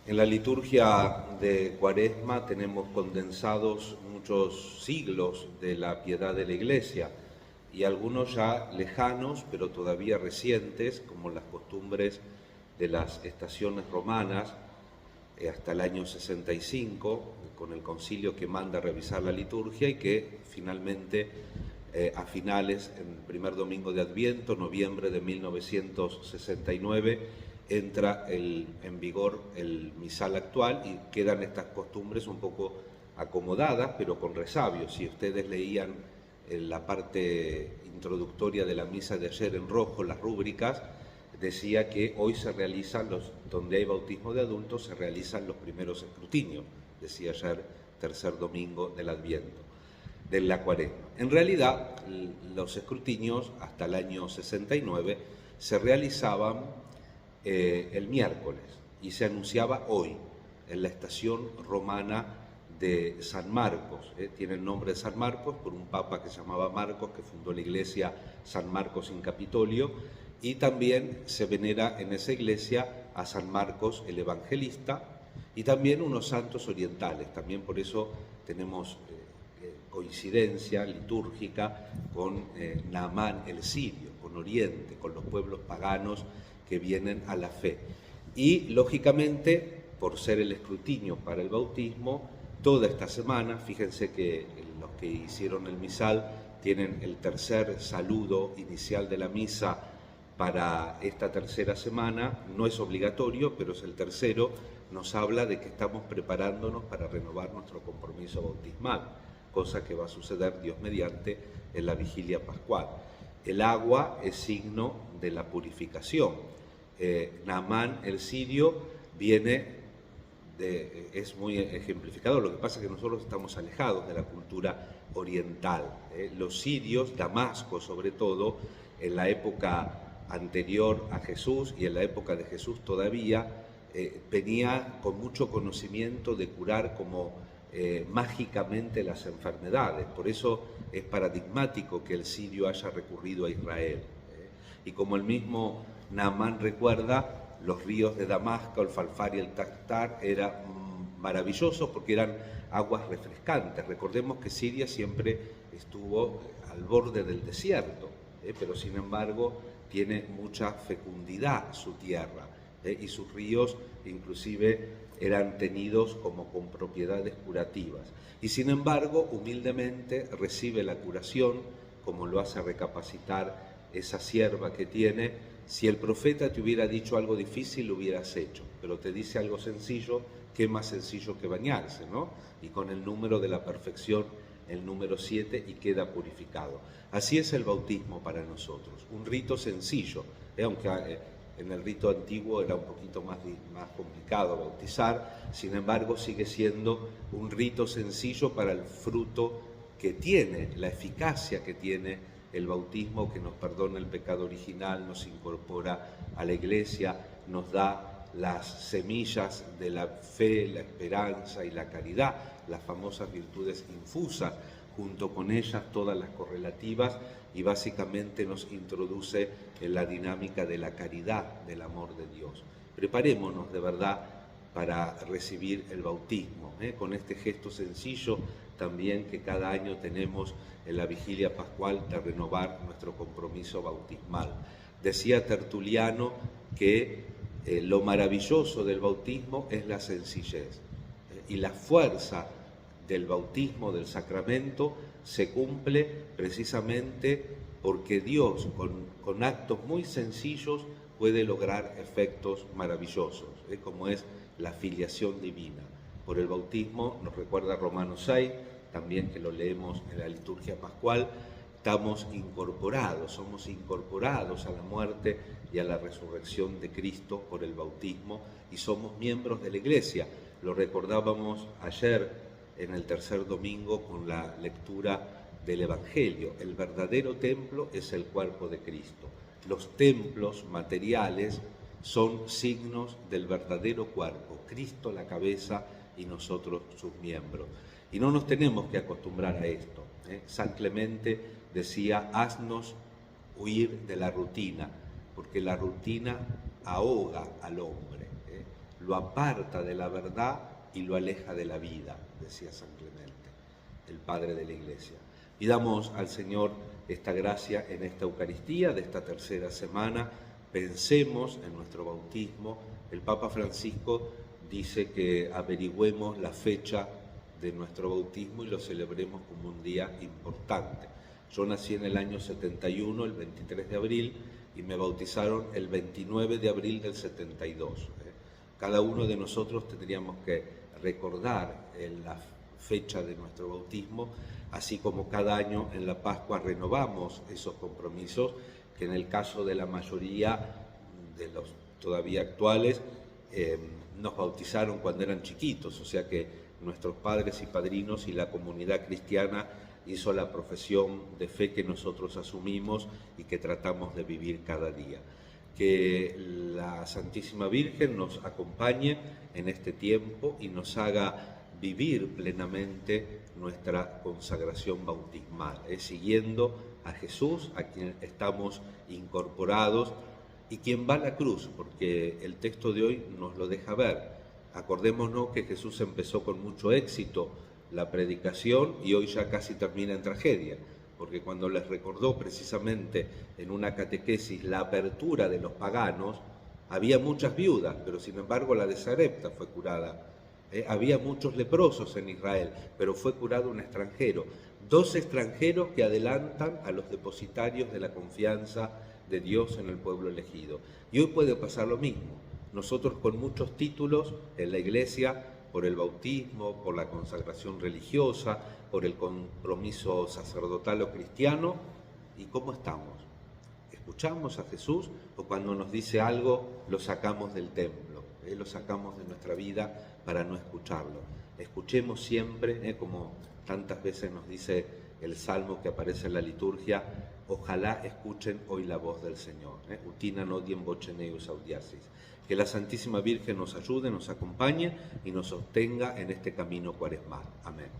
En la liturgia de Cuaresma tenemos condensados muchos siglos de la piedad de la Iglesia y algunos ya lejanos, pero todavía recientes, como las costumbres de las estaciones romanas, hasta el año 65, con el concilio que manda revisar la liturgia y que finalmente a finales, en el primer domingo de Adviento, noviembre de 1969, entra en vigor el misal actual y quedan estas costumbres un poco acomodadas, pero con resabios. Si ustedes leían en la parte introductoria de la misa de ayer en rojo, las rúbricas, decía que hoy se realizan, donde hay bautismo de adultos, se realizan los primeros escrutinios, decía ayer, tercer domingo del Adviento, de la Cuaresma. En realidad, los escrutinios, hasta el año 69, se realizaban el miércoles y se anunciaba hoy, en la estación romana de San Marcos. Tiene el nombre de San Marcos por un papa que se llamaba Marcos, que fundó la iglesia San Marcos in Capitolio, y también se venera en esa iglesia a San Marcos el Evangelista y también unos santos orientales. También por eso tenemos coincidencia litúrgica con Naamán el sirio, con Oriente, con los pueblos paganos que vienen a la fe. Y lógicamente, por ser el escrutinio para el bautismo, toda esta semana, fíjense que los que hicieron el misal tienen el tercer saludo inicial de la misa para esta tercera semana, no es obligatorio, pero es el tercero, nos habla de que estamos preparándonos para renovar nuestro compromiso bautismal, cosa que va a suceder, Dios mediante, en la vigilia pascual. El agua es signo de la purificación. Naamán el sirio es muy ejemplificador. Lo que pasa es que nosotros estamos alejados de la cultura oriental. Los sirios, Damasco sobre todo, en la época anterior a Jesús y en la época de Jesús todavía, venía con mucho conocimiento de curar como mágicamente las enfermedades. Por eso es paradigmático que el sirio haya recurrido a Israel. Y como el mismo Naamán recuerda, los ríos de Damasco, el Falfar y el Tartar eran maravillosos porque eran aguas refrescantes. Recordemos que Siria siempre estuvo al borde del desierto, pero sin embargo tiene mucha fecundidad su tierra, y sus ríos inclusive eran tenidos como con propiedades curativas. Y sin embargo, humildemente recibe la curación, como lo hace recapacitar esa sierva que tiene: si el profeta te hubiera dicho algo difícil, lo hubieras hecho, pero te dice algo sencillo, qué más sencillo que bañarse, ¿no? Y con el número de la perfección, el número 7, y queda purificado. Así es el bautismo para nosotros, un rito sencillo, aunque en el rito antiguo era un poquito más complicado bautizar, sin embargo sigue siendo un rito sencillo para el fruto que tiene, la eficacia que tiene el bautismo, que nos perdona el pecado original, nos incorpora a la iglesia, nos da las semillas de la fe, la esperanza y la caridad, las famosas virtudes infusas, junto con ellas todas las correlativas, y básicamente nos introduce en la dinámica de la caridad, del amor de Dios. Preparémonos de verdad para recibir el bautismo, con este gesto sencillo también que cada año tenemos en la vigilia pascual de renovar nuestro compromiso bautismal. Decía Tertuliano que lo maravilloso del bautismo es la sencillez, y la fuerza del bautismo, del sacramento, se cumple precisamente porque Dios con actos muy sencillos puede lograr efectos maravillosos, como es la filiación divina. Por el bautismo, nos recuerda Romanos 6, también que lo leemos en la liturgia pascual, estamos incorporados, somos incorporados a la muerte y a la resurrección de Cristo por el bautismo, y somos miembros de la Iglesia. Lo recordábamos ayer en el tercer domingo con la lectura del Evangelio. El verdadero templo es el cuerpo de Cristo. Los templos materiales son signos del verdadero cuerpo, Cristo la cabeza y nosotros sus miembros. Y no nos tenemos que acostumbrar a esto. San Clemente decía: haznos huir de la rutina, porque la rutina ahoga al hombre. lo aparta de la verdad y lo aleja de la vida, decía San Clemente, el padre de la Iglesia. Pidamos al Señor esta gracia en esta Eucaristía de esta tercera semana. Pensemos en nuestro bautismo. El Papa Francisco dice que averigüemos la fecha de nuestro bautismo y lo celebremos como un día importante. Yo nací en el año 71, el 23 de abril, y me bautizaron el 29 de abril del 72. Cada uno de nosotros tendríamos que recordar la fecha de nuestro bautismo, así como cada año en la Pascua renovamos esos compromisos, que en el caso de la mayoría de los todavía actuales nos bautizaron cuando eran chiquitos, o sea que nuestros padres y padrinos y la comunidad cristiana hizo la profesión de fe que nosotros asumimos y que tratamos de vivir cada día. Que la Santísima Virgen nos acompañe en este tiempo y nos haga vivir plenamente nuestra consagración bautismal, siguiendo a Jesús, a quien estamos incorporados y quien va a la cruz, porque el texto de hoy nos lo deja ver. Acordémonos que Jesús empezó con mucho éxito la predicación y hoy ya casi termina en tragedia, porque cuando les recordó precisamente en una catequesis la apertura de los paganos, había muchas viudas, pero sin embargo la de Sarepta fue curada. Había muchos leprosos en Israel, pero fue curado un extranjero. 2 extranjeros que adelantan a los depositarios de la confianza de Dios en el pueblo elegido. Y hoy puede pasar lo mismo. Nosotros con muchos títulos en la Iglesia, por el bautismo, por la consagración religiosa, por el compromiso sacerdotal o cristiano. ¿Y cómo estamos? ¿Escuchamos a Jesús o cuando nos dice algo lo sacamos del templo? Lo sacamos de nuestra vida para no escucharlo. Escuchemos siempre, como tantas veces nos dice el salmo que aparece en la liturgia, ojalá escuchen hoy la voz del Señor. Utina nodiem vocem eius audiasis. Que la Santísima Virgen nos ayude, nos acompañe y nos sostenga en este camino cuaresmal. Amén.